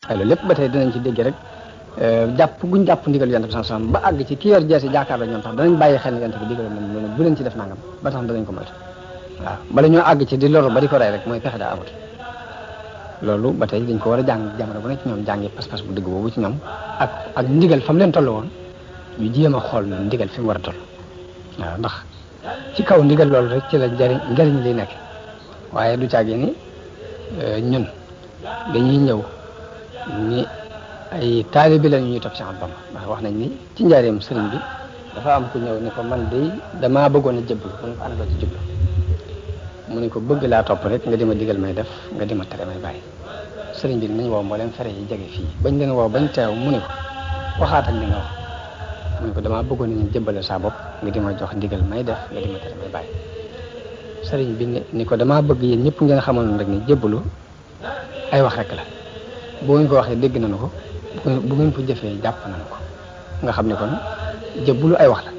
waaye loolu lépp ba tey dinañ ci dégg rek jàpp guñ jàpp ndigal yonent bi sallallahu alayhi wasallam ba àgg ci ki yor jeesi jàkkaarloo ñoom sax danañ bàyyi xel yonent bi digal bu leen ci def nangam ba tax danañ ko moytu waaw bala ñoo àgg ci di loru ba di ko rey rek mooy pexe daa amut loolu ba tey dañ ko war a jàng jamono bu nekk ci ñoom jàngi pas-pas bu dëgg boobu ci ñoom ak ndigal fa mu leen toll woon ñu jéem a xool ñun ndigal fi mu war a toll waaw ndax ci kaw ndigal loolu rek ci la njariñ li nekk waaye du caagi ni ñun dañuy ñëw ni ay taalibe la ñuy topp Cheikh Ahmadou Bamba ndax wax nañ ni ci njaareem sëriñ bi dafa am ku ñëw ni ko man de damaa bëggoon a jëblu mu ne ko ana loo ci jublu mu ne ko bëgg laa topp rek nga di ma digal may def nga di ma tere may bàyyi sëriñ bi nañ woo mboolem fere yi jege fii bañ leen woo bañ teew mu ne ko waxaatal li nga wax mu ne ko damaa bëggoon nañu jëbbale saa bopp nga di ma jox ndigal may def nga di ma tere may bàyyi sëriñ bi ni ko damaa bëgg yéen ñëpp ngeen xamoon rek ni jébbalu ay wax rek la boo ngeen ko waxee dégg nañu ko bu ngeen ko jëfee jàpp nañu ko nga xam ne kon jébbalu ay wax la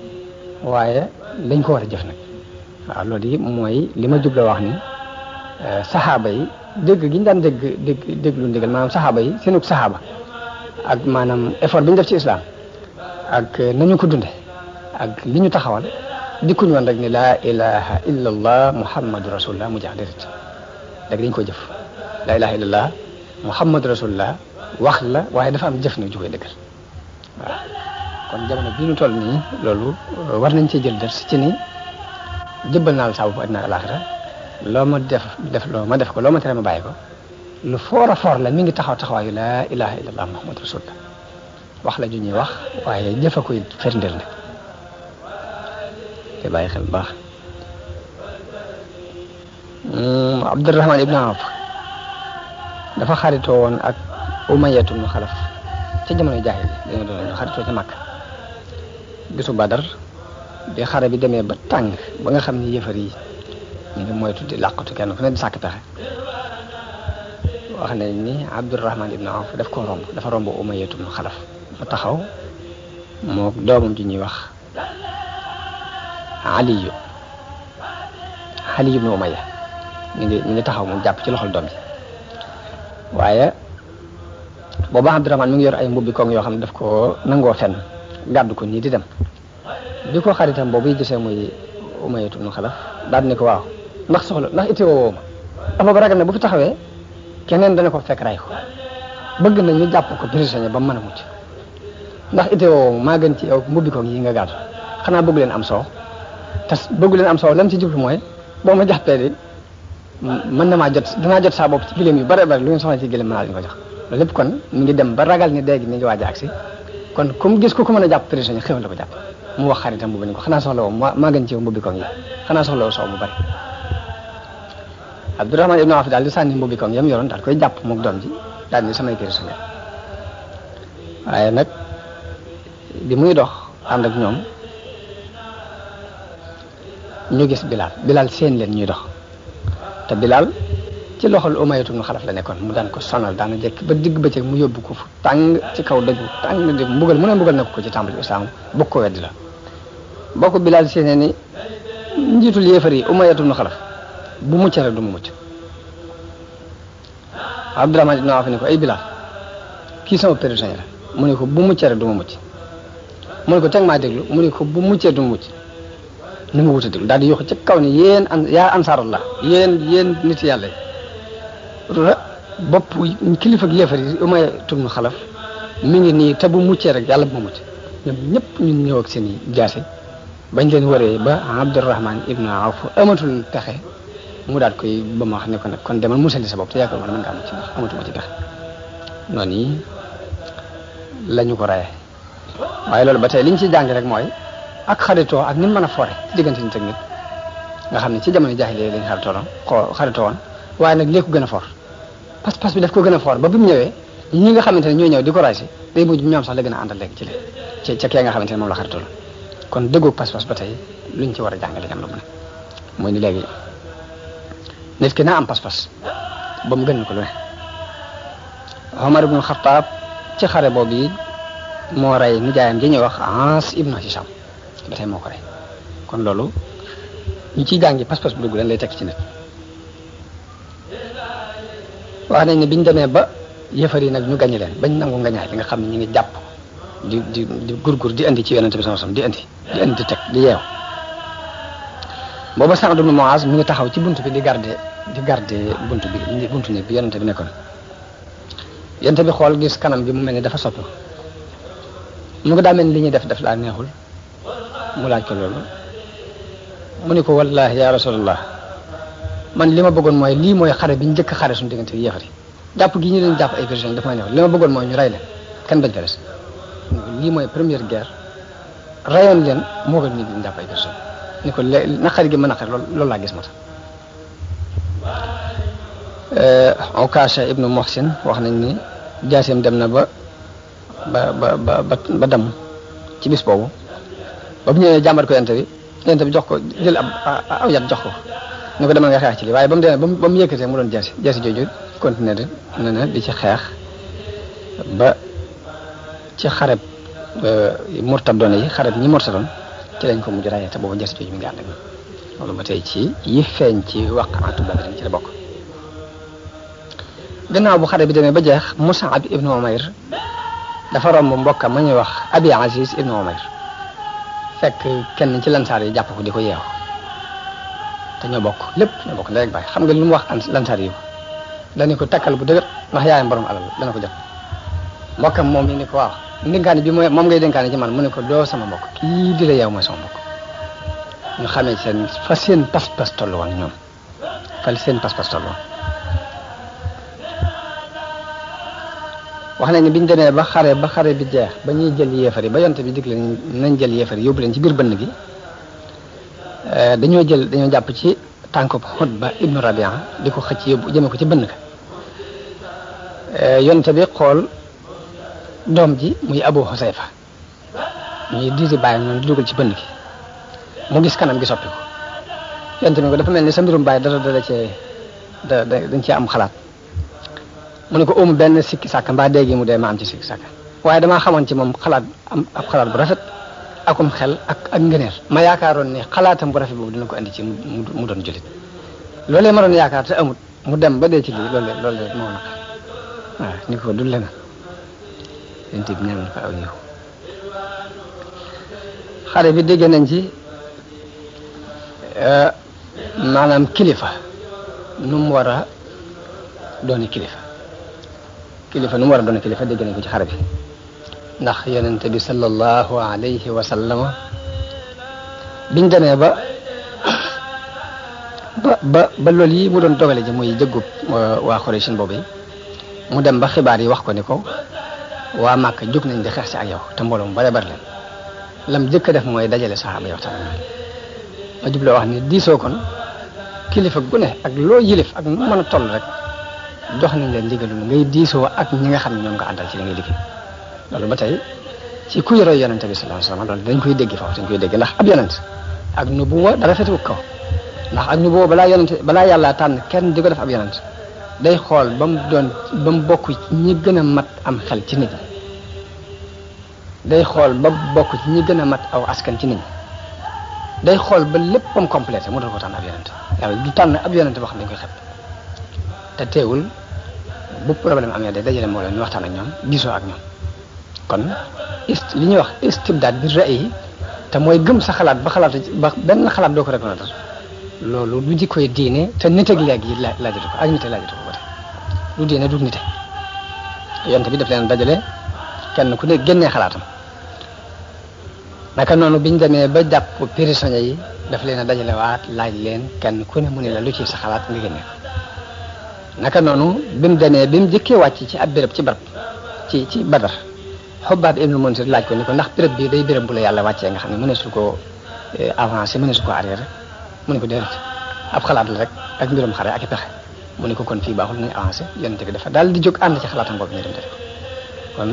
waaye lañ ko war a jëf nag waaw loolu yi mooy li ma jubla wax ni saxaaba yi dégg gi ñu daan déglu ndigal maanaam saxaaba yi seenug saxaaba ak maanaam effort bi ñu def ci islam ak nañu ko dunde ak li ñu taxawal dikkuñu woon rek ni laa ilaha illa allah muhammadu rasulullah mu jeex déedéet rek dañ ko jëf laa ilaha illa allah muhammadu rasulullah wax la waaye dafa am jëf na ju koy dëggal waaw kon jamono bii ñu toll nii loolu war nañ cee jël ders ci ni jëbbal naa la saa bopp àddina alaxira loo ma def loo ma def ko loo ma tere ma bàyyi ko lu foor a foor la mi ngi taxawaayu laa ilaha illa allah muhammadu rasulullah wax la ju ñuy wax waaye jëfa koy firndeel nag te bàyyi xel bu baax Abdurrahman ibn Awf dafa xaritoo woon ak Umayyatu ibn Xalaf ca jamono jaahil dañoo doon xaritoo ca Makka bisu Badar bi xare bi demee ba tàng ba nga xam ni yëfar yi ñu ngi moytu di làqatu kenn ku ne di sàkk pexe wax nañ ni Abdurrahman ibn Awf daf ko romb dafa romb Umayyatu ibn Xalaf fa taxaw moo doomam ji ñuy wax Aliyu ibn Umayya ñu ngi taxaw mu jàpp ci loxol doom ji waaye booba Abdurrahman mi ngi yor ay mbubbi koŋ yoo xam ne daf ko nangoo fenn gàddu ko nii di dem bi ko xaritam boobu gisee muy Umayyatu ibn Xalaf daal ni ko waaw ndax itti woo ma dafa ba ragal ne bu fi taxawee keneen dana ko fekk ray ko bëgg na ñu jàpp ko prisonnier ba mu mën a mucc ndax itti woo maa gën ci yow mbubbi koŋ yi nga gàddu xanaa bëgg leen am soow te bëgg leen am soow lam ci jublu mooy boo ma jàppee di mën na maa danaa jot saa bopp ci gëléem yu bare bare lu ngeen soxla ci gëléem mën naa leen ko jox loolu lépp kon mu ngi dem ba ragal ni dégg ni ngi waaj a agsi kon comme gis ko mën a jàpp prisonnier xéwal la ko jàpp mu wax xaritam bu ni ko xanaa soxla woo maa gën ci yow mbubbi koŋ yi xanaa soxla woo soow bu bari Abdurrahman ibn Awf daal di sànni mbubbi koŋ yam yoroon daal koy jàpp mook doom ji daal ni samay prisonnier waaye nag bi muy dox ànd ak ñoom ñu gis Bilal seen leen ñuy dox te Bilal ci loxol Umayyatu ibn Xalaf la nekkoon mu daan ko sonal daana jekk ba digg bëccëg mu yóbbu ko fu tàng ci kaw dëgg tàng di mbugal mu ne mbugal na ko ci tàmbali islam bokk ko weddi la boo ko Bilal seenee ni njiitul yéefar yi Umayyatu ibn Xalaf bu mucc rek du mu mucc Abdurrahman ibn Awf ni ko ay Bilal kii sama prisonnier la mu ne ko bu muccee rek du ma mucc mu ne ko teg maa déglu mu ne ko bu muccee du ma mucc ni nga wut a déglu daal di yokk ci kaw ni yaa ansaarallah yéen nit yàlla yi bopp kilifa gi yéefar yi Umayyatu ibn Xalaf mi ngi nii te bu muccee rek yàlla bu ma mucc ñoom ñëpp ñu ñëw ak seen i jaase bañ leen waree ba Abdurrahman ibn Awf amatul pexe mu daal koy ba ma wax ne ko nag kon demal musali sa bopp te yaakaar mën ngaa mucc ndax amatuma ci pexe noonu yi la ñu ko rayee waaye loolu ba tey liñ ci jàng rek mooy ak xaritoo ak ni mu mën a foore ci diggante nit ak nit nga xam ne ci jamono jaahiliya lañ xaritoo woon waaye nag léegi ko gën a foor pas-pas bi daf ko gën a foor ba bi mu ñëwee ñi nga xamante ne ñooy ñëw di ko ray si day mujj ñoom sax la gën a àndal léegi ci ca kee nga xamante ne moom la xaritoo la kon dëggoog pas-pas ba tey luñ ci war a jàngale am la mu ne mooy ni léegi nit ki naa am pas-pas ba mu gën ko lu ne Omar ibn Khattab ci xare boobu yi moo rey nijaayam ji ñuy wax Aas ibn Hisham ba tey moo ko rey kon loolu ñu ciy jàngi pas-pas bu dugg leen lay tekk ci nit wax nañ ne biñ demee ba yëfar yi nag ñu gañe leen bañ nangu ngañaay li nga xam ne ñu ngi jàpp di gurgur di indi ci yonente bi sallallahu alayhi wasallam di teg di yeew booba Sa'd ibn Mu'az mi ngi taxaw ci buntu bi di garder buntu ne bi yonente bi nekkoon yonente bi xool gis kanam bi mu mel ni dafa soppi mu ko daa mel ni li ñuy def laa neexul mu laaj ko loolu mu ni ko wallahi ya rasulullah man li ma bëggoon mooy lii mooy xare bi ñu njëkk xare suñu diggante yéefar yi jàpp gi ñu leen jàpp ay prisonniers dafa ma neexul li ma bëggoon mooy ñu rey leen kenn bañ fa des lii mooy première guerre rayoon leen moo gën nit ñi jàpp ay prisonniers ni ko naqari gi ma naqari loolu laa gis ma tax Ukasha ibnu Muhsin wax nañ ni jaaseem dem na ba damm ci bis boobu ba bu ñëwee jàmbat ko yonent bi jox ko jël aw yat jox ko ni ko demal nga xeex ci lii waaye ba mu demee ba mu yëkkatee mu doon jaasi jooju continué na di ci xeex ba ci xareb murtadoon yi xareb ñi murtadoon ci lañ ko mujj rayee te boobu jaasi jooju mi ngi ànd ak loolu ba tey ci yi feeñ ci waqaatu Badr ci la bokk. gannaaw bu xare bi demee ba jeex Mus'ab ibnu Umayr dafa romb mbokkam ma ñuy wax Abi Aziz ibnu Umayr fekk kenn ci lansaar yi jàpp ko di ko yeew te ñoo bokk ndey ak baay xam nga lu mu wax lansaar yi dañu ko takkal bu dëgër ndax yaayam borom alal dana ko jot mbokkam moom yi ni ko waaw ndénkaane bi moom ngay dénkaane ci man mu ne ko doo sama mbokk kii di la yeew mooy sama mbokk ñu xamee seen pas-pas tollu woon ñoom seen pas-pas tollu woon wax nañ ne biñ demee ba xare bi jeex ba ñuy jël yéefar yi ba yonte bi digle nañ jël yéefar yi yóbbu leen ci biir bënn gi dañoo jàpp ci tànkub Utba ibnu Rabi'a di ko xëcc yóbbu jëme ko ci bënn ga yonte bi xool doom ji muy Abu Husayfa ñuy diisi bàyyi noonu di dugal ci bënn gi mu gis kanam gi soppi ko yonte bi ko dafa mel ni sa mbirum bàyyi dañ cee am xalaat mu ne ko benn sikki sàkk mbaa dégg mu dee ma am ci sikki sàkk waaye damaa xamoon ci moom xalaat bu rafet akum xel ak ngëneel ma yaakaaroon ne xalaatam bu rafet boobu dina ko andi ci mu doon jullit loolee ma doon yaakaar te amut mu dem ba dee ci lii loolee moo naqar waaw ni ko dul leneen yonent bi ñaanal ko aw yiw xare bi dégg nañ ci maanaam kilifa nu mu war a dooni kilifa nu mu war a doon kilifa dégg nañ ko ci xare bi ndax yonent bi sallallahu alayhi wa sallam biñ demee ba loolu yi mu doon dogale ji muy jëggub waa Xuraysin boobu yi mu dem ba xibaar yi wax ko ni ko waa Màkka jóg nañ di xeex si ak yow te mbooloo mu bare bari leen lam jëkk a def mooy dajale saxaaba yow tamit ma jubloo wax ni diisoo kon kilifa gu ne ak loo yilif ak nu mën a toll rek jox nañ leen ndigalul ngay diisoo ak ñi nga xam ne ñoom nga àndal ci li ngay liggéey loolu ba tey ci kuy roy yonente bi sallallahu alayhi wasallam loolu dañ koy dégg foofu dañ koy dégg ndax ab yonent ak nubuwa dara fetiwu kaw ndax ak nubuwa balaa yàlla tànn kenn di ko def ab yonent day xool ba mu bokk ci ñi gën a mat am xel ci nit ñi day xool ba bokk ci ñi gën a mat aw askan ci nit ñi day xool ba léppam complété mu doon ko tànn ab yonent yàlla du tànn ab yonent boo xam ne dañ koy xeeb te teewul bu problème amee day dajale moo leen ñu waxtaan ak ñoom diisoo ak ñoom kon li ñuy wax istibdaad bi ra'yi te mooy gëm sa xalaat ba benn xalaat doo ko reconnaître loolu du jikkoy diine te nit ak léegi laajatu ko ak nite laajatu ko ba tey du diine du nite yonte bi daf leen dajale kenn ku ne génnee xalaatam naka noonu biñ demee ba jàpp prisonniers yi daf leen a dajale waat laaj leen kenn ku ne mu ne la lu ci sa xalaat nga génne naka noonu bi mu jëkkee wàcc ci ab béréb ci barab ci Badar Xubbaab ibnu Munzir laaj ko ni ko ndax béréb bi day béréb bu la yàlla wàccee nga xam ne mëneesu ko avancé mëneesu ko arrière mu ne ko déedéet ab xalaat la rek ak mbirum xare ak i pexe mu ne ko kon fii baaxul nañu avancé yonent bi dafa daal di jóg ànd ci xalaatam boobu ñu dem def kon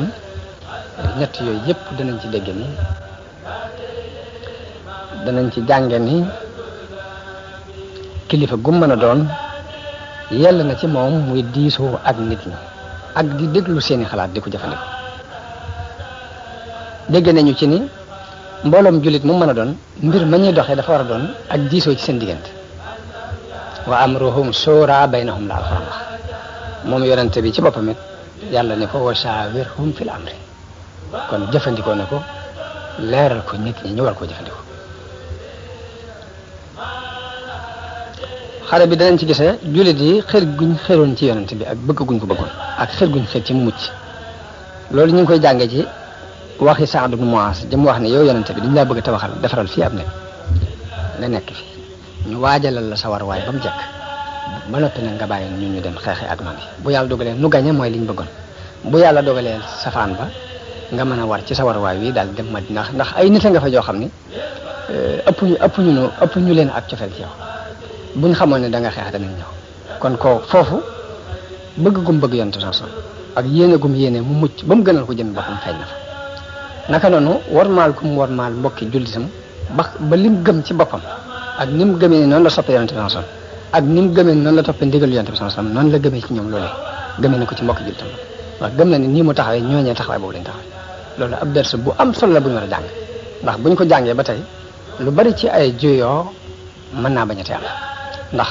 ñett yooyu yëpp danañ ci dégg ni danañ ci jànge ni kilifa gu mën a doon yell na ci moom muy diisoo ak nit ñi ak di déglu seeni xalaat di ko jëfandikoo dégg nañu ci ni mbooloom jullit mu mën a doon mbir ma ñuy doxee dafa war a doon ak diisoo ci seen diggante wa amruhum shura baynahum la alxuraan wax moom yonente bi ci boppam it yàlla ne ko wa shaawirhum fil amri kon jëfandikoo na ko leeral ko nit ñi ñu war koo jëfandikoo. xare bi danañ ci gisee jullit yi xër guñ xëroon ci yonent bi ak bëgg guñ ko bëggoon ak xër guñ xër ci mu mucc loolu ñu ngi koy jàngee ci waxi Saad ibn Muaaz jëm wax ne yow yonent bi dañ laa bëgg a tabaxal defaral fii ab nekk nga nekk fi ñu waajalal la sa war waay ba mu jekk ba noppi nag nga bàyyi ñu dem xeexee ak noonu bu yàlla dogalee nu gañe mooy liñ bëggoon bu yàlla dogalee safaan ba nga mën a war ci sa war waay wi daal dem Madina ndax ay nit a nga fa joo xam ni ëpp ñu leen ak cofeel ci yow buñ xamoon ne da nga xeex danañ ñëw kon ko foofu bëgg gum bëgg yonent sanson ak yéene gum yéene mu mucc ba mu gënal ko jëmi boppam feeñ na fa naka noonu warmaal gum warmaal mbokki jullitam ba lim gëm ci boppam ak ni mu gëmee ni noonu la soppee yonent sanson ak ni mu gëmee ni noonu la toppee ndigal yonent sanson noonu la gëmee ci ñoom loolee gëmee na ko ci mbokki jullitam wax gëm na ni nii mu taxawee ñooñee taxawaay boobu lañ taxawee loolu ab ders bu am solo la bu ñu war a jàng ndax buñ ko jàngee ba tey lu bari ci ay juyoo mën naa bañ a teel ndax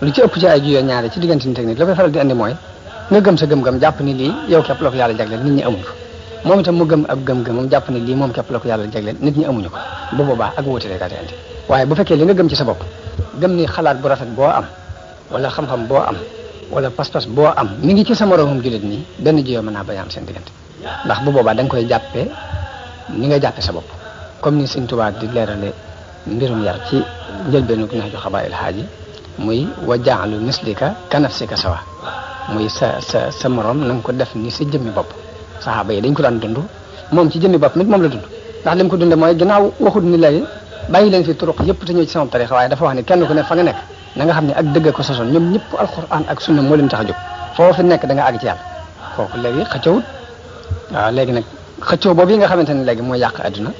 lu ci ëpp ci ay juyoo ñaare ci diggante nit ak nit la koy faral di andi mooy nga gëm sa gëm-gëm jàpp ni lii yow képp la ko yàlla jagleel nit ñi amuñ ko moom itam mu gëm ab gëm-gëmam jàpp ni lii moom képp la ko yàlla jagleel nit ñi amuñu ko bu boobaa ak wuute lay daal di andi waaye bu fekkee li nga gëm ci sa bopp gëm ni xalaat bu rafet boo am wala xam-xam boo am wala pas-pas boo am mi ngi ci sa moroomum jullit nii benn juyoo mën naa bañ a am seen diggante ndax bu boobaa da nga koy jàppee ni nga jàppee sa bopp comme ni Sëñ Tuubaa di leerale mbirum yar ci njëlbeenu Nahju Xabaa'il Haaji muy wa ja'alu mislika ka nafsika sawa muy sa morom na nga ko def ni sa jëmmi bopp saxaaba yi dañ ko daan dund moom ci jëmmi bopp nit moom la dund ndax li mu ko dundee mooy ginnaaw waxut ni léegi bàyyi leen fi turuq yëpp te ñëw ci sama tarixa waaye dafa wax ne kenn ku ne fa nga nekk na nga xam ne ak dëgg ko sosoon ñoom ñëpp alquran ak sunna moo leen tax a jóg foofu nekk da nga àgg ci yàlla kooku léegi xëccowut waaw léegi nag xëccoo boobu yi nga xamante ne léegi mooy yàq adduna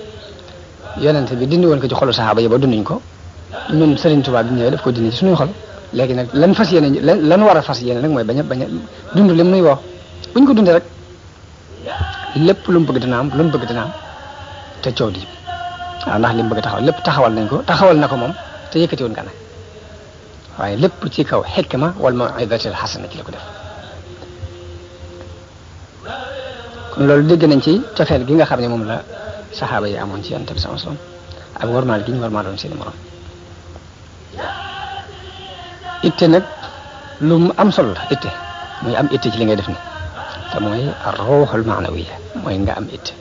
yonente bi dindi woon ko ci xolu saxaaba yi ba dunduñ ko ñun Sëriñ Tuubaa bi ñëwee daf ko dindi ci suñuy xol léegi nag lan fas yéene lan war a fas yéene nag mooy bañ a dund lim nuy woo buñ ko dundee rek lépp lu mu bëgg dina am lu mu bëgg dina am te coow di waaw ndax li mu bëgg taxawal lépp taxawal na ko moom te yëkkatiwul nga ne waaye lépp ci kaw xikma wal maw'izatil hasana ci la ko def kon loolu dégg nañ ci cofeel gi nga xam ne moom la saxaaba yi amoon ci Yonent bi sallallahu alayhi wasallam ak warmaal gi ñu warmaaloon seeni morom itte nag lu mu am solo la itte muy am itte ci li ngay def ni te mooy ar-ruuhul ma'nawiyya mooy nga am itte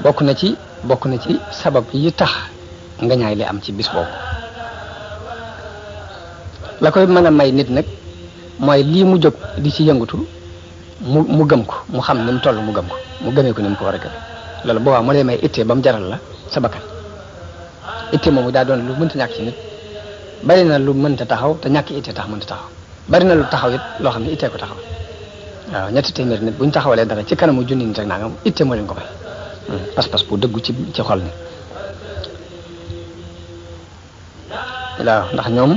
bokk na ci sabab yi tax nga ñaay li am ci bis boobu la koy mën a may nit nag mooy lii mu jóg di ci yëngatu mu gëm ko mu xam ni mu toll mu gëm ko mu gëmee ko ni mu ko war a gëmee loolu boobaa mu lay may itte ba mu jaral la sa bakkan itte moomu daa doon lu mënta ñàkk ci nit bari na lu mënta taxaw te ñàkk itte tax mënta taxaw bari na lu taxaw it loo xam ne ittee ko taxaw waaw ñetti téeméer nit bu ñu taxawalee dara ci kanamu junni nit rek nangam itte moo leen ko may pas-pas bu dëggu ci xol ni waaw ndax ñoom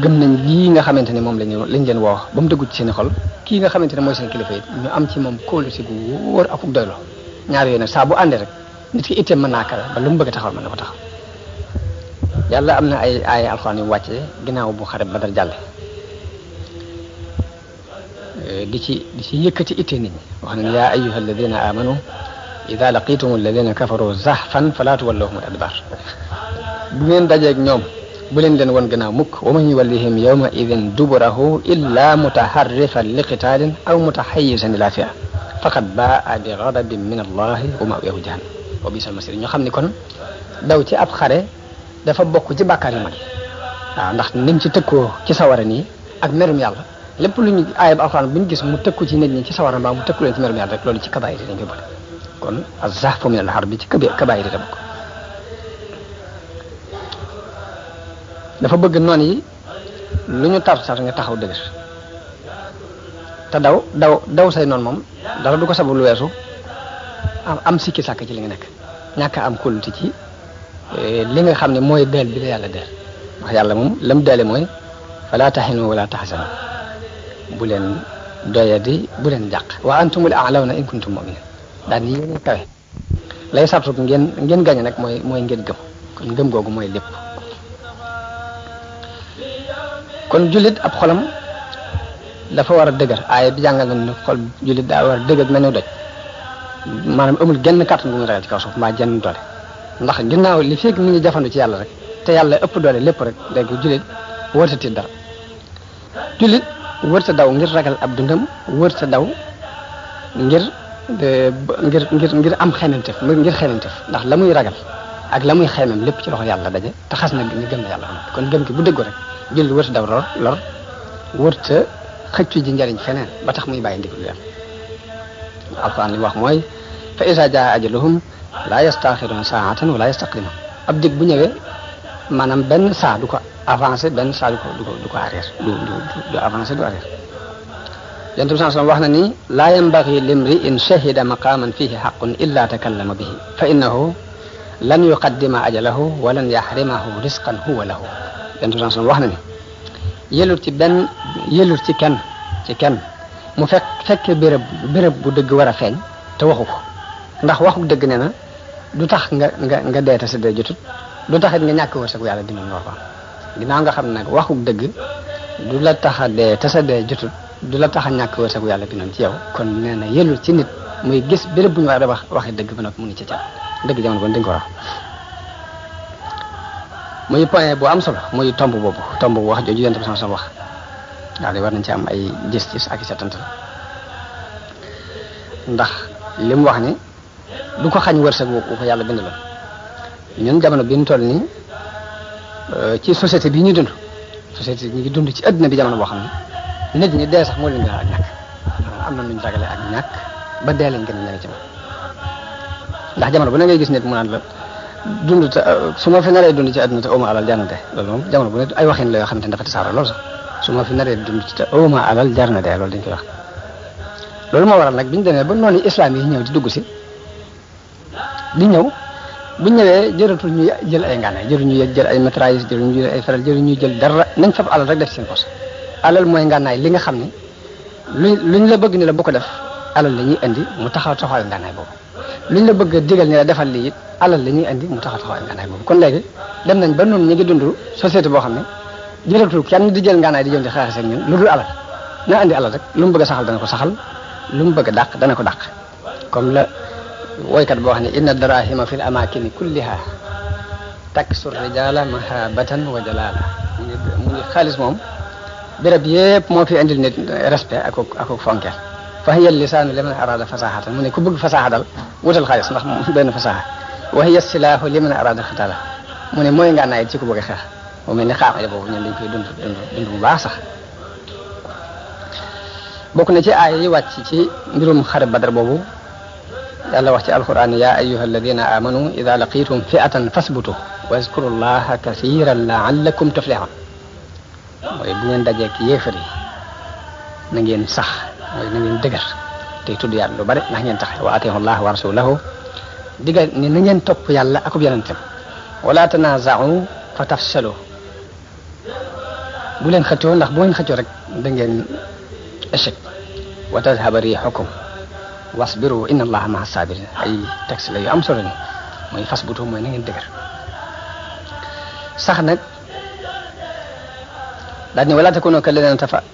gëm nañ lii nga xamante ne moom lañ leen woo ba mu dëggu ci seen xol kii nga xamante ne mooy seen kilifa yi ñu am ci moom kóolute gu wóor ak ub doylo ñaar yooyu nag saa bu àndee rek nit ki itte mën naa kawe ba lu mu bëgg a taxawal mën na ko taxaw yàlla am na ay alxuraan yu wàcce ginnaaw bu xare Badar jàlle di ci yëkkati itte nit ñi wax nañ yaa ayyuha alladina amanu ida laqitum alladina kafaru zahfan fala tuwallahum al adbar bu ngeen dajeeg ñoom bu leen won gannaaw mukk wa man yuwallihim yawma idin duburahu illa mutaharrifan li qitaalin aw mutahayyizan ila fi'a faqad baa'a bi ghadabin min allahi wa ma'wahu jahannam wa bi'sal masir ñoo xam ni kon daw ci ab xare dafa bokk ci bàkkaar yu mag waaw ndax nim ci tëkkoo ci sawara nii ak merum yàlla lépp lu ñu aayab alxuraan bu ñu gis mu tëkku ci nit ñi ci sawara mbaa mu tëkku leen ci merum yàlla rek loolu ci kabaayir dañ koy boole kon az-zahfu min al-harbi ci kabaayir da bokk dafa bëgg noon yi lu ñu tar nga taxaw dëgër te daw say noon moom dara du ko sabab lu weesu am sikki sàkk ci li nga nekk ñàkk am kóolute ci li nga xam ne mooy deel bi la yàlla deel wax yàlla moom lam deele mooy fala tahinu wala tahzanu bu leen doyadi bu leen jàq wa antumul a'lawna in kuntum mu'minin daan yéen kawe lay sabtu ngeen gañe nag mooy ngeen gëm kon ngëm googu mooy lépp kon jullit ab xolam dafa war a dëgër aaya bi jàngal na xol jullit daa war a dëgër mel ni doj maanaam amul genn kàttan bu muy ragal ci kaw suuf mbaa jenn doole ndax ginnaaw li fekk mi ngi jafandu ci yàlla rek te yàlla ëpp doole lépp rek dégg jullit wërta tiit dara jullit wërta daw ngir ragal ab dundam wërta daw ngir am xememtef ngir xememtef ndax la muy ragal ak la muy xemem lépp ci loxo yàlla daje te xas na ñu gëm na yàlla kon gëm ki bu dëggoo rek jullit wërta daw lor wërta xëccu ji njariñ feneen ba tax muy bàyyi ndigal yàlla alquran li wax mooy fa iza jaa ajaluhum la yastaxiruuna saatan wala yastaqdimuun ab dig bu ñëwee maanaam benn saa du ko avancé benn saa du ko arrière du avancé du arrière yonent bi sallallahu alayhi wa sallam wax na ni laa yanbaghi limri in shahida maqaman fihi haqqun illa takallama bihi fa innahu lan yuqaddima ajalahu wa lan yaxrimahu risqan huwa lahu yonent bi sallallahu alayhi wa sallam wax na ni yelul ci kenn mu fekkee béréb bu dëgg war a feeñ te waxu ko ndax waxu dëgg ne na du tax nga dee te sa dee jotut du tax it nga ñàkk wërsëgu yàlla dina war ko ginnaaw nga xam ne nag waxu dëgg du la tax a dee te sa dee jotut du la tax a ñàkk wërsëgu yàlla bi noonu ci yow kon nee na yellul ci nit muy gis béréb bu ñu war a waxee dëgg ba noppi mu ngi ci ca dëgg jamono bon dañ ko wax muy point bu am solo muy tomb boobu wax jooju yonent bi sallallahu alayhi wasallam wax daal di war nañ ci am ay gis-gis ak i setantal ndax li mu wax ni du ko xañ wërsëg wu ko yàlla bindaloon ñun jamono bi ñu toll nii ci société bi ñu dund société bi ñu ngi dund ci adduna bi jamono boo xam ne nit ñi dee sax moo leen gën a ak ñàkk am na nuñ ragale ak ñàkk ba dee lañ gën a ñëwee ci moom ndax jamono bu ne ngay gis nit mu naan la dund te su ma fi naree dund ci adduna te awma alal jar na dee loolu moom jamono bu ne ay waxin la yoo xamante ne dafa tasaaroo loolu sax su ma fi naree dund ci te awma alal jar na dee loolu dañ koy wax loolu moo waral nag bi ñu demee ba noonu islam yi ñëw di dugg si di ñëw bu ñëwee jëratul ñu jël ay ngànnaay jëru ñu jël ay mitrailleuse jëru ñu jël ay feral jëru ñu jël dara nañ fab alal rek def seen poche alal mooy ngànnaay li nga xam ne luñ la bëgg ni la bu ko def alal la ñuy indi mu taxawal ngànnaay boobu luñ la bëgg a digal ni la defal lii it alal la ñuy indi mu taxawal ngànnaay boobu kon léegi dem nañ ba noonu ñu ngi dund société boo xam ne jëratul kenn di jël ngànnaay di jël di xeex ak ñun lu dul alal na indi alal rek lu mu bëgg a saxal dana ko saxal lu mu bëgg a dàq dana ko dàq comme la woykat boo xam ne inna darahima fi l amakini kulliha taksur rijala mahabatan wa jalala mu ngi xaalis moom béréb yëpp moo fi indil nit respect ak fonkeel fa hiya lisaanu liman arada fasahatan mu ne ku bëgg fasaha dal wutal xaalis ndax benn fasaha wa hiya silaahu liman arada xitala mu ne mooy ngànnaay ci ku bëgg a xeex mu mel ni xaamale boobu ñun dañ koy dund bu baax sax bokk na ci aaya yi wàcc ci mbirum xare badar boobu yàlla wax ci alquran ya ayyuha alladina amanu ida laqitum fi'atan fasbutu wazkuru llaha kathiran la'allakum tuflihun mooy bu ngeen dajeek yéefar yi na ngeen sax mooy na ngeen dëgër tey tudd yàlla lu bari ndax ngeen tax wa atiihu llaha wa rasulahu digal ni na ngeen topp yàlla akub yonentam wala tanaza'u fa tafshalu bu leen xëccoo ndax bu ngeen xëccoo rek da ngeen échec wa tadhhaba rihukum wasbiru inna allaha ma'a sabirin ay texte la yu am solo ni mooy fasbutu mooy na ngeen dëgër sax nag daal ni wala takunu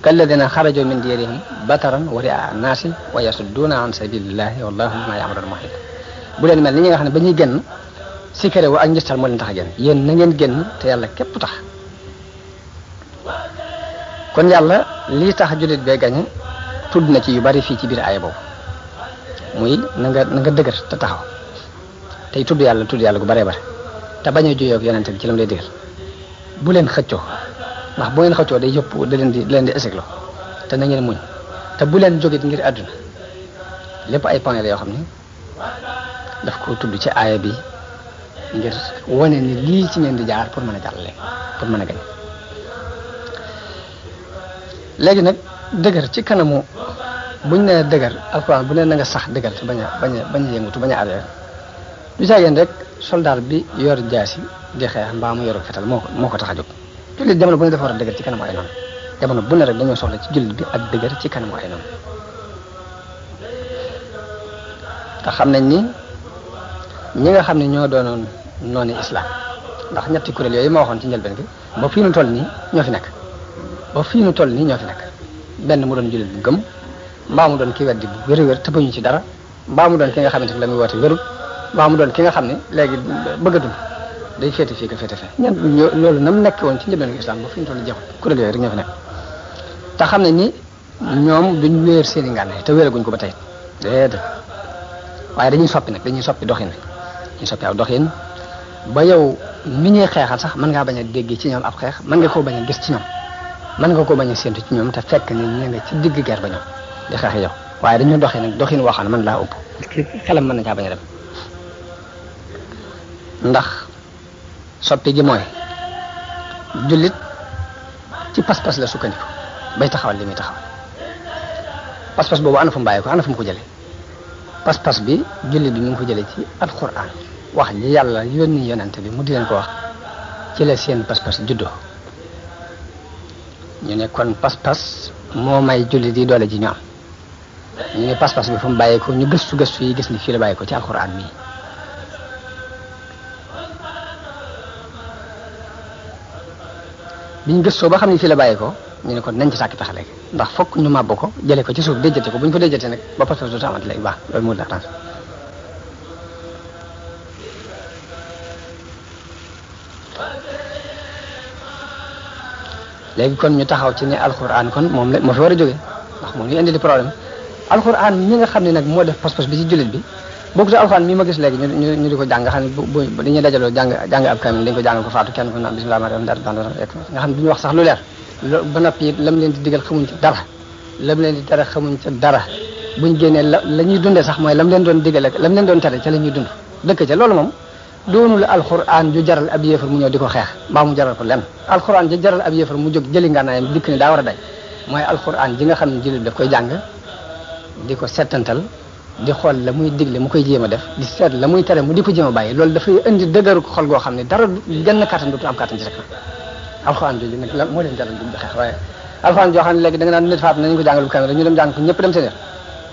kalladina xaraju min diyarihim bataran wa ri'a an-nasi wa yasudduna an sabilillahi wallahu bima ya'maluna muhit bu leen mel ni ñi nga xam ne ba ñuy génn sikare wa ak njëstal moo leen tax a génn yéen na ngeen génn te yàlla képp tax kon yàlla lii tax jullit bee gañe tudd na ci yu bari fii ci biir aaya boobu muy na nga dëgër te taxaw tey tudd yàlla gu baree bare te bañ a juyoo ak yonente bi ci lam lay digal bu leen xëccoo ndax bu ngeen xëccoo day yëpp da leen di échec te na ngeen muñ te bu leen jógit ngir àdduna lépp ay point la yoo xam ne daf ko tudd ci aaya bi ngir wane ni lii ci ngeen di jaar pour mën a jàllale pour mën a gañ léegi nag dëgër ci kanamu buñ ne dëgër alquran bu ne na nga sax dëgër te bañ a yëngutu bañ a arrière du saa yéen rek soldat bi yor jaasi di xeex mbaa mu yor fetal moo ko tax a jóg jullit jamono bu ne dafa war a dëgër ci kanamu ay noonu jamono bu ne rek dañoo soxla ci jullit bi ak dëgër ci kanamu ay noonu te xam nañ ni ñi nga xam ne ñoo doonoon noonu islam ndax ñetti kuréel yooyu ma waxoon ci njëlbeen bi ba fii nu toll nii ñoo fi nekk benn mu doon jullit bu gëm mbaa mu doon ki weddi bu wér-wér te bañu ci dara mbaa mu doon ki nga xamante ne la muy woote wérul mbaa mu doon ki nga xam ne léegi bëgg a dund day féete fii ko féete fee loolu na mu nekk woon ci njëlbeenu islam ba fi ñu toll jeexul kuréel yooyu rek ñoo fi nekk te xam ne ni ñoom duñ wéer seen i ngànnaay te wéeraguñ ko ba tey déedéet waaye dañuy soppi nag dañuy soppi doxin wi dañuy soppi aw doxin ba yow mi ñuy xeexal sax mën ngaa bañ a dégg ci ñoom ab xeex mën nga koo bañ a gis ci ñoom mën nga koo bañ a séentu ci ñoom te fekk ni ña nga ci digg guerre ba ñoom di xeex yow waaye dañu doxee nag doxin woo xam ne mën laa ëpp xelam mën na caa bañ a dem ndax soppi gi mooy jullit ci pas-pas la sukkandiku bay taxawal li muy taxawal pas-pas boobu ana fu mu bàyyi ko ana fu mu ko jële pas-pas bi jullit bi mu ngi ko jële ci alquran wax ji yàlla yónni yonante bi mu di leen ko wax ci la seen pas-pas juddoo ñu ne kon pas-pas moo may jullit yi doole ji ñu am ñu ne pas-pas bi fu mu bàyyi ko ñu gëstu yi gis ni fii la bàyyi ko ci alquran mii biñ gëstoo ba xam ne fii la bàyyi ko ñu ne kon nañ ci sàkki pexe léegi ndax fokk ñu màbb ko jëlee ko ci suuf déjjate ko bu ñu ko déjjate nag ba pas-pas du amati léegi baax loolu moo la tànn léegi kon ñu taxaw ci ne alxuraan kon moom la moo fi war a jógee ndax moom ñu indi di problème alxuraan ñi nga xam ne nag moo def pas-pas bi ci jullit bi bokku te alxuraan mii ma gis léegi ñu di ko jàng nga xam ne bu dañuy dajaloo jàng ab kamil dañ ko jàngal ko faatu kenn ko naan bismillah rahmaan rahim nga xam ne duñu wax sax lu leer ba noppi it lam leen di digal xamuñ ci dara lam leen di tere xamuñ ci dara buñ génnee la ñuy dundee sax mooy lam leen doon digal ak lam leen doon tere ca la ñuy dund dëkk ca loolu moom doonul alxuraan ju jaral ab yéefar mu ñëw di ko xeex mbaa mu jaral ko lenn alxuraan ji jaral ab yéefar mu jóg jëli ngànnaayam dikk ni daa war a day mooy alxuraan ji nga xam ne jullit daf koy jàng di ko settantal di xool la muy digle mu koy jéem a def di seet la muy tere mu di ko jéem a bàyyi loolu dafay indi dëgëru xol goo xam ne dara genn kàttan dootu am kàttan ci rek alxuraan jooju nag la moo leen jaral di xeex waaye alxuraan joo xam ne léegi da nga naan nit faat nañu ko jàngal bu kamil rek ñu dem jàng ko ñëpp dem seen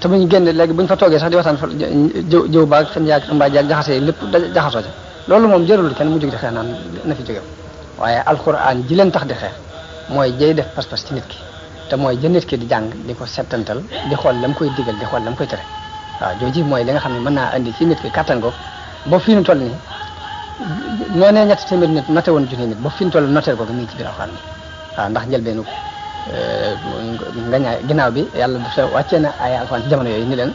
te buñu génne léegi buñ fa toogee sax di waxtaan fa jëw baag fen yaag mbaa jaag jaxasee lépp jaxasoo ca loolu moom jërul kenn mu jóg di xeex naan na fi jóge waaye alxuraan ji leen tax di xeex mooy jay def pas-pas ci nit ki te mooy jë nit ki di jàng di ko settantal di xool la mu koy digal di xool la mu koy tere waaw jooji mooy li nga xam ne mën naa indi ci nit ki kattan ko ba fii nu toll nii noonee ñetti téeméeri nit noté woon junni nit ba fii nu toll noteel ko mi ngi ci biir alxuraan bi waaw ndax njëlbeenu ngañaay ginnaaw bi yàlla dafa wàccee na ay alxuraan ci jamono yooyu ni leen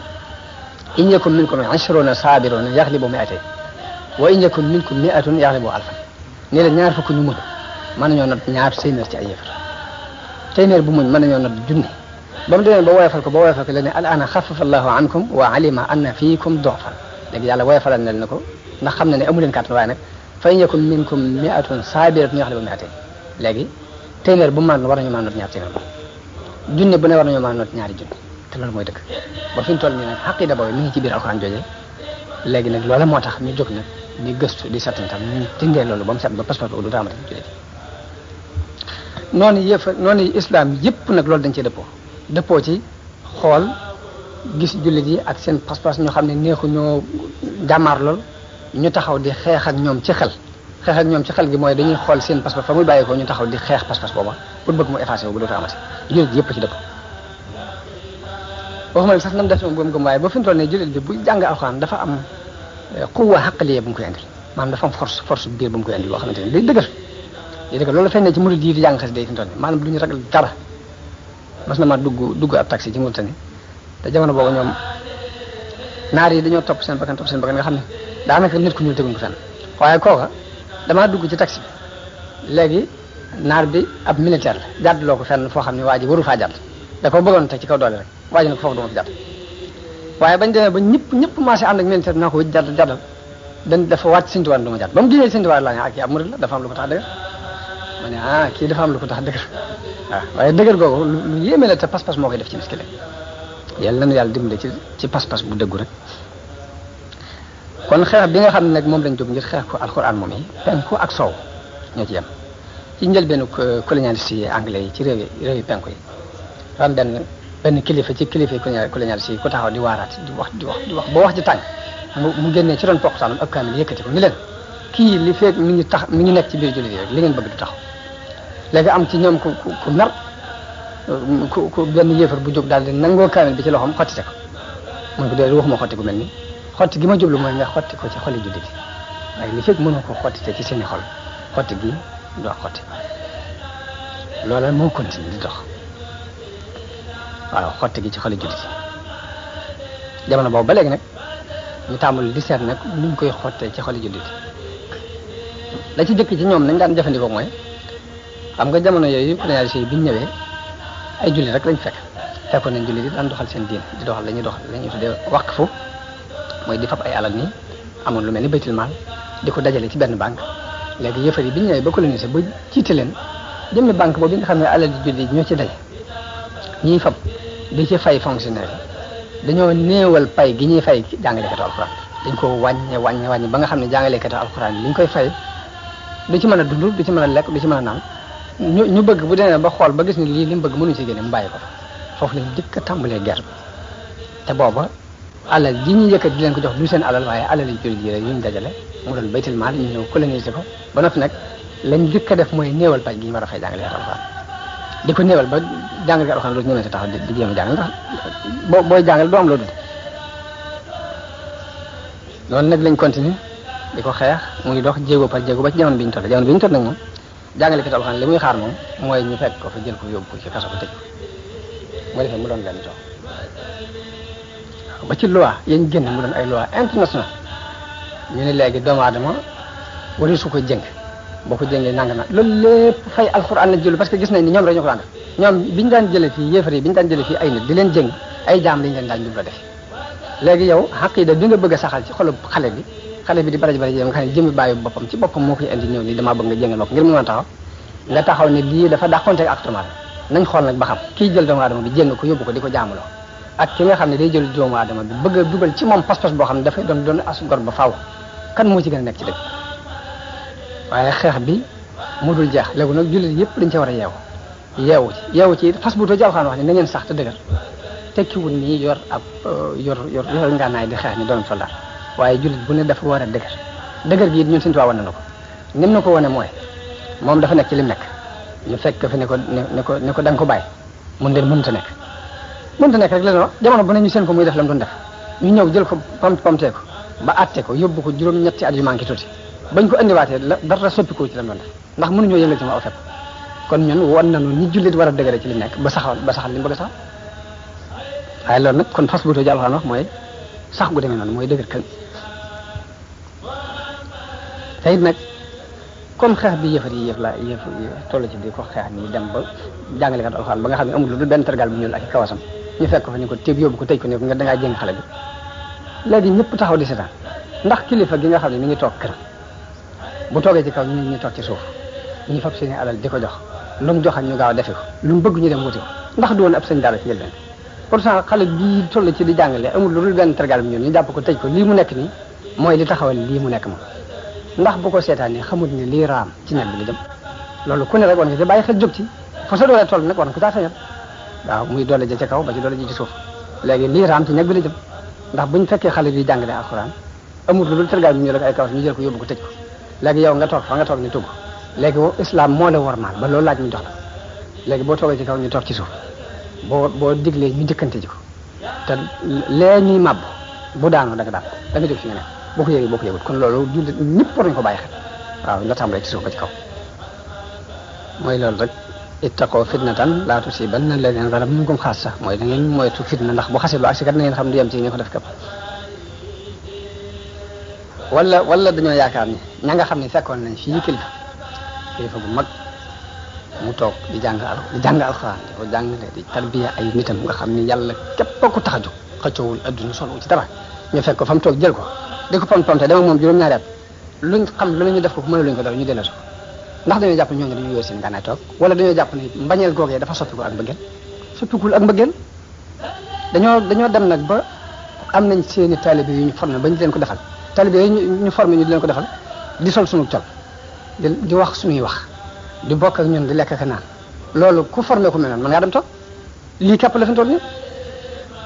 in yakum minkum 20 saabiruna yaghlibu mi'atayn wa in yakum minkum 100 yaghlibu alfan ni leen ñaar fukk ñu muñ mën nañoo not ñaar téeméer ci ay yëfar téeméer bu muñ mën nañoo not junni ba mu demee ba woyofal ko la ne al ana xafafa allahu ankum wa alima anna fiikum du'fan léegi yàlla woyofalal na ko ndax xam na ne amu leen kàttan waaye nag fa in yakum minkum 100 saabiratun yaghlibu mi'atayn léegi téeméer bu man war nañu mën a not ñaar téeméer junni bu ne war nañu mën a not ñaari junni te loolu mooy dëgg ba fi ñu toll nii nag xaqida boobu mi ngi ci biir alxuraan jooje léegi nag loola moo tax ñu jóg nag di gëstu di settantal ñu dindee loolu ba mu set ba pas-pas boobu du taamati jullit noonu islam yëpp nag loolu dañ cee dëppoo ci xool gis jullit yi ak seen pas-pas ñoo xam ne neexu ñoo jàmmaar lool ñu taxaw di xeex ak ñoom ci xel xeex ak ñoom ci xel gi mooy dañuy xool seen pas-pas fa muy bàyyi ko ñu taxaw di xeex pas-pas booba pour bëgg mu effacé wu bu dootu amati jullit yëpp ci dëpp waxuma ne sax nam def moom gëm waaye ba fi mu toll nii jullit bi bu jàng alxuraan dafa am quwwa aqliya bu mu koy indil maanaam dafa am force biir bu mu koy indil boo xamante ne day dëgër loolu feeñ ne ci murid yi di jàng xas day fi mu toll nii maanaam du ñu ragal dara mas na ma dugg ab taxi ci Mauritanie te jamono boobu ñoom naar yi dañoo topp seen bakkan nga xam ne daanaka nit ku ñuul teguñ ko fenn waaye kooka damaa dugg ci taxi bi léegi naar bi ab militaire la jàddloo ko fenn foo xam ne waa ji waru faa jàdd da ko bëggoon teg ci kaw doole rek waa ji ne ko foofu duma fi jàdd waaye bañ demee ba ñëpp marché ànd ak militaire bi naa ko wëj jàddal dafa wàcc Sëñ Tuubaa du ma jàdd ba mu génnee Sëñ Tuubaa laa ne kii ab murid la dafa am lu ko tax dëgër ma ne kii dafa am lu ko tax dëgër waaw waaye dëgër googu lu yéeme la te pas-pas moo koy def ci miskile yàlla nañu yàlla dimbale ci pas-pas bu dëggu rek kon xeex bi nga xam ne nag moom lañ jóg ngir xeex ko alxuraan moom yi penku ak soow ñoo ci yem ci njëlbeenu colonialiste yi anglais yi ci réewi penku yi am benn kilifa ci kilifa colonialiste yi ku taxaw di waaraat di wax ba wax ji tàng mu génnee ci doon poqtaanam ak kaamil yëkkati ko ni leen kii li feeg mi ngi nekk ci biir jullit yi rek li ngeen bëgg du taxaw léegi am ci ñoom ku mer ku benn yéefar bu jóg daal di nangoo kaamil bi ci loxoom xottite ko mun ko dee waxuma xotti gu mel ni xotti gi ma jublu mooy nga xotti ko ci xoli jullit waaye li fekk mënoo ko xottite ci seeni xol xotti gi doo xotti loola moo continue di dox waaw xotti gi ci xoli jullit jamono boobu ba léegi nag ñu tàmbul di seet nag nuñ koy xottee ci xoli jullit la ci jëkk ci ñoom nañ daan jëfandikoo mooy xam nga jamono yooyu colonialistes yi bi ñu ñëwee ay jullit rek lañ fekkoon nañ jullit yi daan doxal seen diin di doxal la ñuy tuddee waqfu mooy di fab ay alal nii amoon lu mel ni baytul maal di ko dajale ci benn banque léegi yëfar yi bi ñu ñëwee ba colonisé ba jiite leen jëmmi banque boobu nga xam ne alal di jullit ñoo ci daje ñiy fab di ci fay fonctionnaire yi dañoo néewal pay gi ñuy fay jàngalekatu alxuraan dañ ko wàññe ba nga xam ne jàngalekatu alxuraan yi li ñu koy fay du ci mën a dund du ci mën a lekk du ci mën a naan ñu bëgg bu demee ba xool ba gis ni lii li mu bëgg mënuñu ci génne mu bàyyi ko foofu lañ jëkk a tàmbalee guerre te booba alal ji ñu yëkkat di leen ko jox du seen alal waaye alal yi jullit yi rek yuñ dajale mu doon baytul maal ñu ñëw coloniser ko ba noppi nag lañ jëkk a def mooy néewal pay gi ñu war a fay jàngalekatu alxuraan di ko néewal ba jàngalekatu alxuraan dootu ñëwee si taxaw di jéem a jàngal ndax booy jàngal doo am loo dund loolu nag lañ continuer di ko xeex muy dox jéego par jéego ba ci jamono bi ñu toll nag moom jàngalekatu alxuraan li muy xaar moom mooy ñu fekk ko fa jël ko yóbbu ko ci kaso ko tëj ko mu defee mu doon benn toog ba ci loi yañ génn mu doon ay loi international ñu ne léegi doomu aadama wari su ko jëng boo ko jëngee nanga na loolu lépp fay alxuraan la jël parce que gis nañ ni ñoom rek ñu ko daan def ñoom biñu daan jëlee fii yéefar yi biñu daan jëlee fii ay nit di leen jëng ay jaam lañ leen daan jubla def léegi yow xaqida bi nga bëgg a saxal ci xolu xale bi di bari nga xam ne jëmmi bàyyi boppam ci boppam moo koy indi ñëw ni damaa bëgg nga jëngal bopp ngir mu mën a taxaw nga taxaw ne lii dafa dàqonte ak actuellement nañ xool nag ba xam kii jël doomu aadama bi jëng ko yóbbu ko di ko jaamuloo ak ki nga xam ne day jël doomu aadama bi bëgg a dugal ci moom pas-pas boo xam ne dafay doon as gor ba faaw kan moo ci gën a nekk ci dëgg waaye xeex bi mu dul jeex léegi nag jullit yëpp dañ ci war a yeewu ci fas bu too ci alxuraan wax ne na ngeen sax te dëgër tekkiwul nii yor ngànnaay di xeex ni doon soldat waaye jullit bu ne dafa war a dëgër gi it ñun suñu tubaab wane na ko nim na ko wane mooy moom dafa nekk ci lim nekk ñu fekk fi ne ko da nga ko bàyyi mun leen mënta nekk rek leen wax jamono bu ne ñu seen ko muy def la mu doon def ñu ñëw jël ko pamtee ko ba atte ko yóbbu ko juróom-ñetti at yu manqué tuuti bañ ko indiwaatee dara soppikoo ci la mu doon def ndax mënuñoo yëngal ci ma aw fepp kon ñun wan nañu ñi jullit war a dëgëre ci li nekk ba saxal li mu bëgg a saxal waaye loolu nag kon fas buutoo ji alxuraan wax mooy sax gu demee noonu mooy dëgër kën te it nag comme xeex bi yëf toll ci di ko xeex ni dem ba jàngalekat alxuraan ba nga xam ne amul lu dul benn tergal bu ñuul ak i kawasam ñu fekk ko fa ni ko téeb yóbbu ko tëj ko ne ko nga dangaa jéng xale bi léegi ñëpp taxaw di seetaan ndax kilifa gi nga xam ne mi ngi toog kër bu toogee ci kaw ñu toog ci suuf ñu fab seeni alal di ko jox lu mu joxañ ñu gaaw defe ko lu mu bëgg ñu dem wuti ko ndax du woon ab sëñ daara ci njëlbeen pourtant xale bii toll ci di jàngale amul lu dul benn tergal bu ñuul ñu jàpp ko tëj ko lii mu nekk nii mooy li taxawal lii mu nekk moom ndax bu ko seetaanee xamut ni lii raam ci ñag bi li dem loolu ku ne rek war nga ci bàyyi xel jóg ci fa sa doole toll nag war nga ko caa feeñal waaw muy doole ja ca kaw ba ci doole ji ci suuf léegi lii raam ci ñag bi la jëm ndax buñ fekkee xale bi jàngale alxuraan amul lu dul tergal bi ñu rek ay kawas ñu jël ko yóbbu ko tëj ko léegi yow nga toog fa nga toog ni tugg léegi islam moo la wormaal ba loolu laaj ñu jox la léegi boo toogee ci kaw ñu toog ci suuf boo diglee ñu jëkkante ji ko te lee ñuy màbb bu daanoo da nga daan da nga jóg fi nga ne boo ko yëgee boo ko yëgut kon loolu jullit ñëpp war nañu ko bàyyi xel waaw nga tàmbalee ci suuf ba ci kaw mooy loolu rek ittaqoo fitnatan laa tusiibanna allaziina zalamu minkum xaassa mooy da ngeen moytu fitna ndax bu xasee ba agsi kat na ngeen xam du yem ci ñu ko def képp wala dañoo yaakaar ni ña nga xam ne fekkoon nañ fii kilifa bu mag mu toog di jàng alxuraan di ko jàngale di tarbiya ay nitam nga xam ni yàlla képp ko tax a jóg xëccoowul adduna solo ci dara ñu fekk ko fa mu toog jël ko di ko pam-pamte dama moom juróom-ñaari at luñ xam lu ñu def ko mën luñ ko dara ñu delloo ndax dañoo jàpp ñooñu dañoo yor seen gànnaay toog wala dañoo jàpp ni mbañeel googee dafa soppikul ak mbëggeel dañoo dem nag ba am nañ seeni taalibe yu ñu formé ba ñu leen ko defal taalibe yooyu ñu formé ñu di leen ko defal di sol suñu col di wax suñuy wax di bokk ak ñun di lekk ak naan loolu ku formé ku mel noonu mën ngaa dem toog lii képp la fi mu toll nii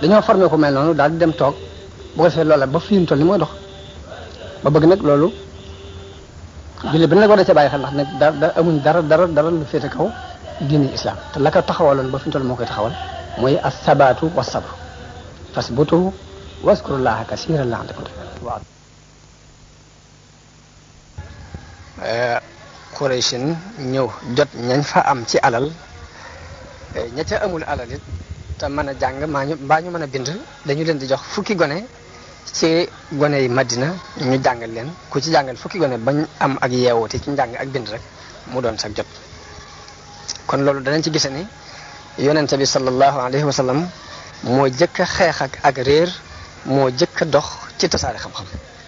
dañoo formé ku mel noonu daal di dem toog bu ko defee loola ba fi mu toll nii mooy dox ba bëgg nag loolu jullit bi nag war na ca bàyyi xel ndax nag da amuñ dara lu féete kaw diini islam te la ko taxawaloon ba fi ñu toll moo koy taxawal mooy as-sabaatu was-sabr fasbutu waskurullaha kasiran la'allakum tuflihun. Qurayshin ñëw jot ñañ fa am ci alal ña ca amul alal it te mën a jàng mbaa ñu mën a bind dañu leen di jox fukki gone ci gone yi Madina ñu jàngal leen ku ci jàngal fukki gone bañ am ak yeewoote ci njàng ak bind rek mu doon sax jot. kon loolu danañ ci gise ni yonente bi sallallahu alayhi wa sallam moo jëkk a xeex ak réer moo jëkk a dox ci tasaare xam-xam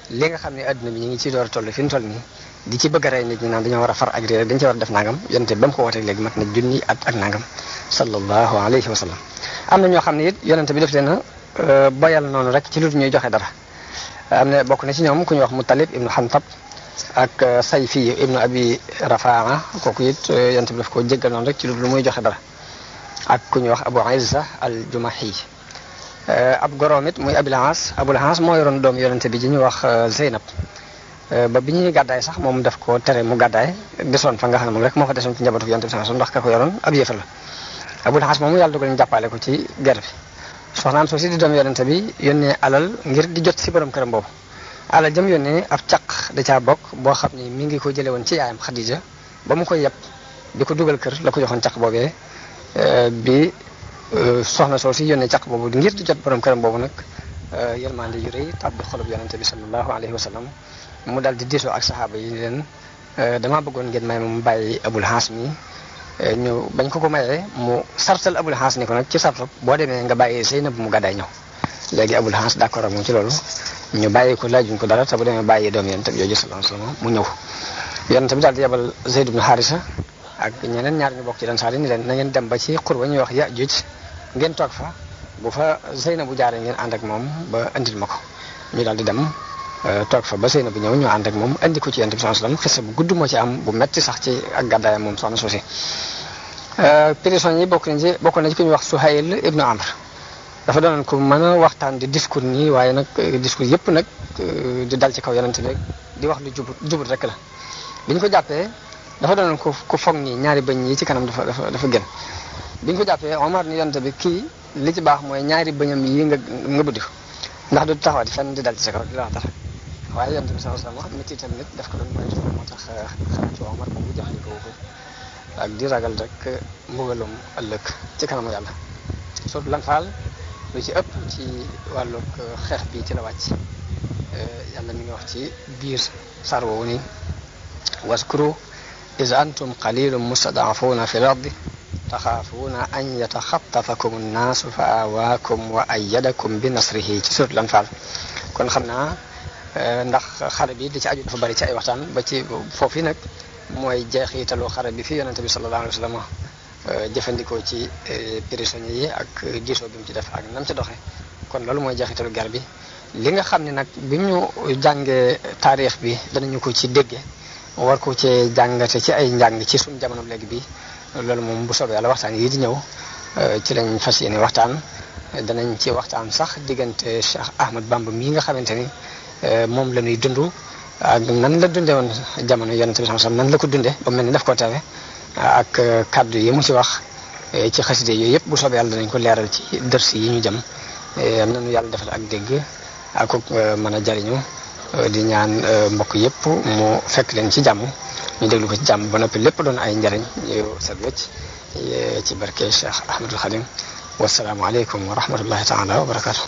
li nga xam ne adduna bi ñu ngi ci door a toll fi mu toll nii di ci bëgg a rey nit ñi naan dañoo war a far ak réer dañ ci war a def nangam yonente ba mu ko wootee léegi mat na junni at ak nangam sallallahu alayhi wa sallam. am na ñoo xam ne it yonente bi def leen a boyal noonu rek ci lu ñuy joxe dara am na bokk na ci ñoom ku ñuy wax Muttalib ibnu Hantab ak Sayfi ibnu Abi Rafaa kooku it yonente bi daf ko jéggal noonu rek ci lu muy joxe dara ak ku ñuy wax Abu Izza al-Jumahi ab goroom it muy Abul Aas moo yoroon doom yonente bi ji ñuy wax Zeynab ba bi ñuy gàddaay sax moom daf ko tere mu gàddaay desoon fa nga xam ne moom rek moo fa desoon ci njabootu yonente bi sax ndax ka ko yoroon ab yéefar la Abul Aas moomu yàlla dogal ñu jàppale ko ci guerre bi soxnaam soo si di doom yonente bi yónnee alal ngir di jot si borom këram boobu alal jëm yónnee ab caq da caa bokk boo xam ni mi ngi ko jële woon ci yaayam Xadija ba mu koy yeb di ko dugal kër la ko joxoon caq boobee bi soxna soo si yónnee caq boobu ngir di jot borom këram boobu nag yërmande yu rëy tàbbi xolub yonente bi sallallahu alayhi wa sallam mu daal di diisoo ak saxaaba yi ni leen damaa bëggoon ngeen may mu bàyyi Abul Aas mi ñu bañ ko mayee mu sartal Abul Aas ni ko nag ci sartal boo demee nga bàyyi Zeynab mu gàddaay ñëw léegi Abul Aas d'accord ak moom ci loolu ñu bàyyi ko laajuñ ko dara te bu demee bàyyi doom yonente bi jooju sallallahu alayhi wa sallam mu ñëw yonente bi daal di yebal Zayd ibn Harisa ak ñeneen ñaar ñu bokk ci Ansaar yi ni leen na ngeen dem ba ci xur ba ñuy wax Yaajuuj ngeen toog fa bu fa Zeynab bu jaaree ngeen ànd ak moom ba andil ma ko ñu daal di dem toog fa ba Zeynab bu ñëw ñu ànd ak moom andi ko ci yonente bi sallallahu alayhi wa sallam xisa bu gudd moo ci am bu metti sax ci ak gàddaayam moom soxna soosi prisonniers yi bokk na ci ku ñuy wax Suhayl ibnu Amr dafa doonoon ko mën a waxtaan di discours nii waaye nag discours yëpp nag di dal ci kaw yonente bi di wax lu jubut rek la bi ñu ko jàppee dafa doonoon ku foog nii ñaari bëñ yi ci kanam dafa gën bi ñu ko jàppee Omar ni yonente bi kii li ci baax mooy ñaari bëñam yi nga buddi ko ndax du taxawati fenn di dal ci sa kaw di la wax dara waaye yonente bi sallallahu alayhi wasallam métti itam nit daf ko doon moytu moo tax xalaat ci Omar moom bu jëfandikoo ko ak di ragal rek mbugalum ëllëg ci kanamu yàlla surtout lan faal lu ci ëpp ci wàllu xeex bi ci la wàcc yàlla mi ngi wax ci biir sar woowu ni waskuru iz antum qalilun mustad'afuna fi l-ardi taxaafuuna an yataxattafakum an-naasu fa aawaakum wa ayyadakum bi nasrihi ci surtout lan faal kon xam naa ndax xare bi di ci aju dafa bari ci ay waxtaan ba ci foofu nag mooy jeexitalu xare bi fi yonente bi sallallahu alayhi wa sallam jëfandikoo ci prisonniers yi ak diisoo bi mu ci def ak nam ci doxe kon loolu mooy jeexitalu guerre bi li nga xam ne nag bi ñu jàngee taarix bi danañu ko ci dégge war ko ci jàngate ci ay njàng ci suñu jamono léegi bi loolu moom bu soobee yàlla waxtaan yi di ñëw ci lañ fas yéene waxtaan danañ ci waxtaan sax diggante Cheikh Ahmad Bamba mii nga xamante ni moom la ñuy dund ak nan la dunde woon jamono yonente bi sallallahu alayhi wasallam nan la ko dunde ba mel ni daf koo teewe ak kaddu yi mu ci wax ci xaside yooyu yëpp bu soobee yàlla danañ ko leeral ci dërs yi ñu jëm am nañu yàlla defal ak dégg ak mën a jariñu di ñaan mbokk yëpp mu fekk leen ci jàmm ñu déglu ko ci jàmm ba noppi lépp doon ay njariñ yu set wecc ci barke Cheikh Ahmadul Khadim wasalaamu aleykum wa rahmatullahi taala wa barakatu